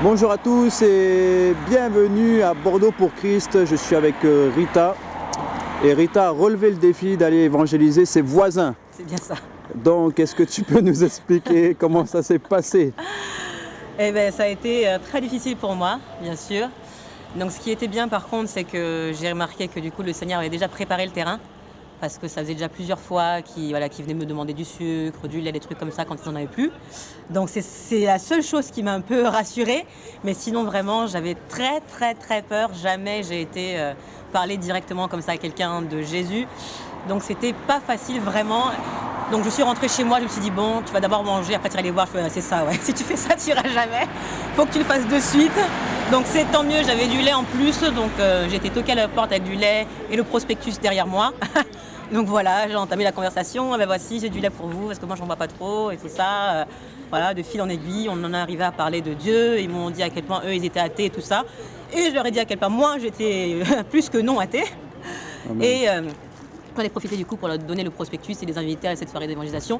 Bonjour à tous et bienvenue à Bordeaux pour Christ. Je suis avec Rita. Et Rita a relevé le défi d'aller évangéliser ses voisins. C'est bien ça. Donc, est-ce que tu peux nous expliquer comment ça s'est passé? Eh bien, ça a été très difficile pour moi, bien sûr. Donc, ce qui était bien, par contre, c'est que j'ai remarqué que du coup, le Seigneur avait déjà préparé le terrain. Parce que ça faisait déjà plusieurs fois qu'il venait me demander du sucre, du lait, des trucs comme ça quand il n'en avait plus. Donc, c'est la seule chose qui m'a un peu rassurée. Mais sinon, vraiment, j'avais très peur. Jamais j'ai été parler directement comme ça à quelqu'un de Jésus. Donc, c'était pas facile, vraiment. Donc je suis rentrée chez moi, je me suis dit bon, tu vas d'abord manger, après tu iras les voir. Je fais c'est ça, ouais. Si tu fais ça, tu iras jamais. Faut que tu le fasses de suite. Donc c'est tant mieux, j'avais du lait en plus, donc j'ai été toquée à la porte avec du lait et le prospectus derrière moi. Donc voilà, j'ai entamé la conversation. Ben voici, j'ai du lait pour vous parce que moi j'en bois pas trop et tout ça. Voilà, de fil en aiguille, on en est arrivé à parler de Dieu. Ils m'ont dit à quel point eux ils étaient athées et tout ça. Et je leur ai dit à quel point moi j'étais plus que non athée. Amen. Et j'en ai profité du coup pour leur donner le prospectus et les inviter à cette soirée d'évangélisation.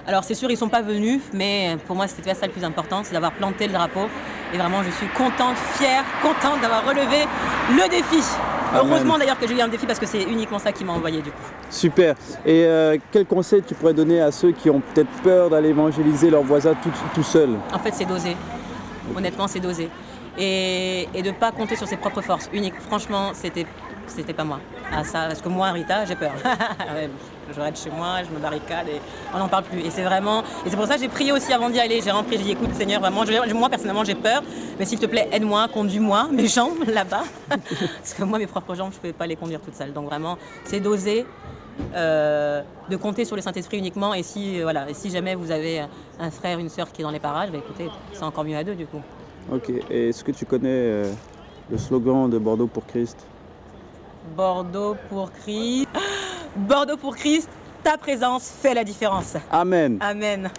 Alors c'est sûr, ils ne sont pas venus, mais pour moi c'était ça le plus important, c'est d'avoir planté le drapeau. Et vraiment je suis contente, fière, contente d'avoir relevé le défi. Amen. Heureusement d'ailleurs que j'ai eu un défi parce que c'est uniquement ça qui m'a envoyé du coup. Super. Et quel conseil tu pourrais donner à ceux qui ont peut-être peur d'aller évangéliser leurs voisins tout seuls? En fait c'est doser. Honnêtement c'est doser. Et de ne pas compter sur ses propres forces. Franchement, c'était pas moi. Ah, ça, parce que moi, Rita, j'ai peur. Je reste chez moi, je me barricade et on n'en parle plus. Et c'est vraiment. Et c'est pour ça que j'ai prié aussi avant d'y aller. J'ai rentré, j'ai dit écoute, Seigneur, vraiment, moi personnellement, j'ai peur. Mais s'il te plaît, aide-moi, conduis-moi, mes jambes là-bas. Parce que moi, mes propres jambes, je ne pouvais pas les conduire toutes seules. Donc vraiment, c'est d'oser. De compter sur le Saint-Esprit uniquement. Et si jamais vous avez un frère, une sœur qui est dans les parages, bah, écoutez, c'est encore mieux à deux du coup. Ok, et est-ce que tu connais le slogan de Bordeaux pour Christ? Bordeaux pour Christ. Bordeaux pour Christ, ta présence fait la différence. Amen. Amen.